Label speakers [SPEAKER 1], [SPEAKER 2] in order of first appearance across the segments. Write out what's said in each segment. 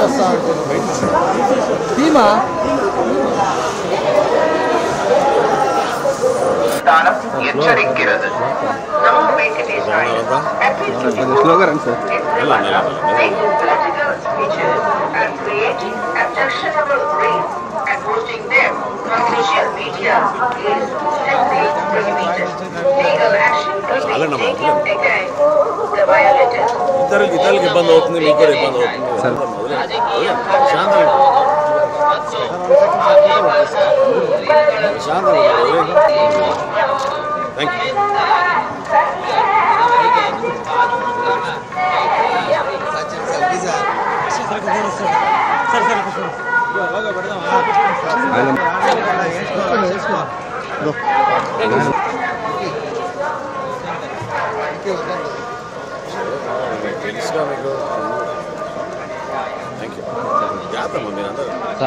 [SPEAKER 1] వస్తా టీమా స్లోగా రండి sir.
[SPEAKER 2] Posting them on social media is strictly prohibited. Legal action will be taken against the violators.
[SPEAKER 3] ఇతరులకి ఇబ్బంది అవుతుంది, మీకు కూడా ఇబ్బంది అవుతుంది.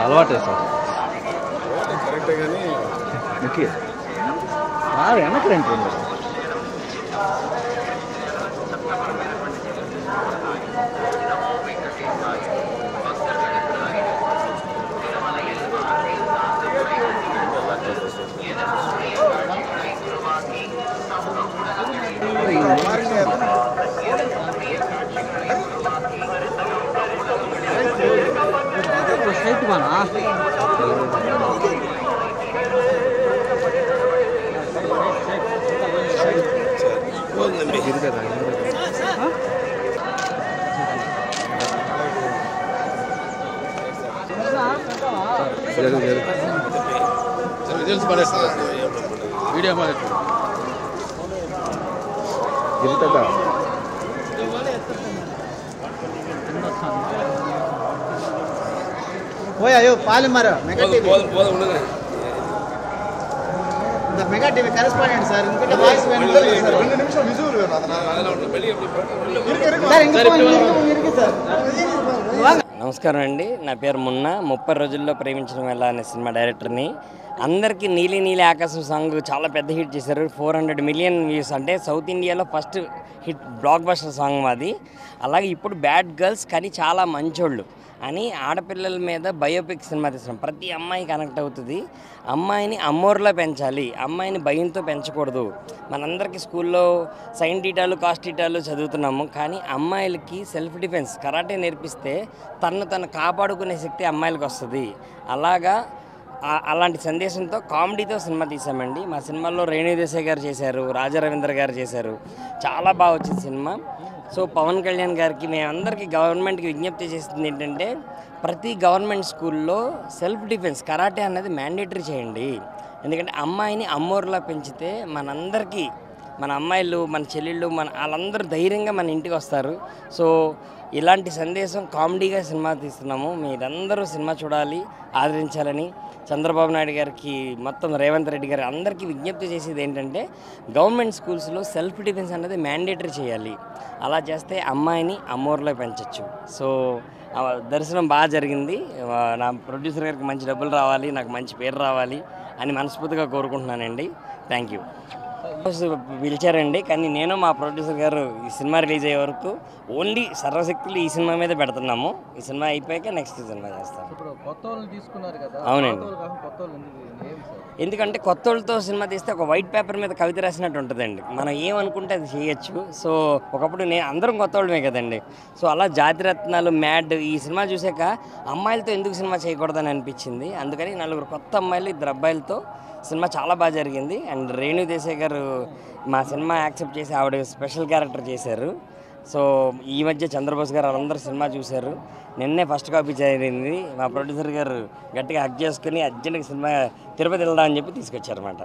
[SPEAKER 1] అలవాటే సార్
[SPEAKER 3] కరెక్టే కానీ
[SPEAKER 1] వెనక్కి రండి.
[SPEAKER 3] రిజల్ట్స్ పడేస్తారు వీడియో
[SPEAKER 1] అయ్యో పాలిమారా మెగా టీవీ కరెస్పాండెంట్ సార్. ఇంకొక వాయిస్
[SPEAKER 4] నమస్కారం అండి, నా పేరు మున్నా. 30 రోజుల్లో ప్రేమించడం ఎలా అనే సినిమా డైరెక్టర్ని. అందరికీ నీలి నీలి ఆకాశం సాంగ్ చాలా పెద్ద హిట్ చేశారు. 400 మిలియన్ వ్యూస్, అంటే సౌత్ ఇండియాలో first hit block buster song మాది. అలాగే ఇప్పుడు బ్యాడ్ గర్ల్స్ కానీ చాలా మంచోళ్ళు అని ఆడపిల్లల మీద బయోపిక్ సినిమా తీస్తున్నాం. ప్రతి అమ్మాయి కనెక్ట్ అవుతుంది. అమ్మాయిని అమ్మోర్లా పెంచాలి, అమ్మాయిని భయంతో పెంచకూడదు. మనందరికీ స్కూల్లో సైన్ టీటాలు కాస్ట్ టీటాలు చదువుతున్నాము, కానీ అమ్మాయిలకి సెల్ఫ్ డిఫెన్స్ కరాటే నేర్పిస్తే తను కాపాడుకునే శక్తి అమ్మాయిలకు వస్తుంది. అలాంటి సందేశంతో కామెడీతో సినిమా తీసామండి. మా సినిమాలో రేణు దేశాయ్ గారు చేశారు, రాజా రవీంద్ర గారు చేశారు. చాలా బాగా వచ్చింది సినిమా. సో పవన్ కళ్యాణ్ గారికి మేమందరికీ గవర్నమెంట్కి విజ్ఞప్తి చేస్తుంది ఏంటంటే, ప్రతి గవర్నమెంట్ స్కూల్లో సెల్ఫ్ డిఫెన్స్ కరాటే అనేది మ్యాండేటరీ చేయండి. ఎందుకంటే అమ్మాయిని అమ్మోర్లా పెంచితే మనందరికీ, మన అమ్మాయిలు, మన చెల్లెళ్ళు, వాళ్ళందరూ ధైర్యంగా మన ఇంటికి వస్తారు. సో ఇలాంటి సందేశం కామెడీగా సినిమా తీస్తున్నాము. మీరందరూ సినిమా చూడాలి, ఆదరించాలని చంద్రబాబు నాయుడు గారికి, మొత్తం రేవంత్ రెడ్డి గారు అందరికీ విజ్ఞప్తి చేసేది ఏంటంటే, గవర్నమెంట్ స్కూల్స్లో సెల్ఫ్ డిఫెన్స్ అనేది మ్యాండేటరీ చేయాలి. అలా చేస్తే అమ్మాయిని అమ్మోర్లో పెంచవచ్చు. సో దర్శనం బాగా జరిగింది. నా ప్రొడ్యూసర్ గారికి మంచి డబ్బులు రావాలి, నాకు మంచి పేరు రావాలి అని మనస్ఫూర్తిగా కోరుకుంటున్నానండి. Thank you. పిలిచారండి, కానీ నేను మా ప్రొడ్యూసర్ గారు ఈ సినిమా రిలీజ్ అయ్యే వరకు ఓన్లీ సర్వశక్తులు ఈ సినిమా మీద పెడుతున్నాము. ఈ సినిమా అయిపోయాక నెక్స్ట్ సినిమా చేస్తాం. అవునండి, ఎందుకంటే కొత్త వాళ్ళతో సినిమా తీస్తే ఒక వైట్ పేపర్ మీద కవిత రాసినట్టు ఉంటుందండి. మనం ఏమనుకుంటే అది చేయొచ్చు. సో ఒకప్పుడు అందరం కొత్త వాళ్ళమే కదండి. సో అలా జాతిరత్నాలు, మ్యాడ్ ఈ సినిమా చూసాక అమ్మాయిలతో ఎందుకు సినిమా చేయకూడదని అనిపించింది. అందుకని 4 కొత్త అమ్మాయిలు, 2 అబ్బాయిలతో సినిమా చాలా బాగా జరిగింది. అండ్ రేణు దేశాయ్ గారు మా సినిమా యాక్సెప్ట్ చేసి ఆవిడ స్పెషల్ క్యారెక్టర్ చేశారు. సో ఈ మధ్య చంద్రబోస్ గారు వాళ్ళందరూ సినిమా చూశారు. నిన్నే ఫస్ట్ కాపీ జరిగింది. మా ప్రొడ్యూసర్ గారు గట్టిగా హక్ చేసుకుని అర్జెంట్గా సినిమా తిరుపతి వెళ్దామని చెప్పి తీసుకొచ్చారన్నమాట.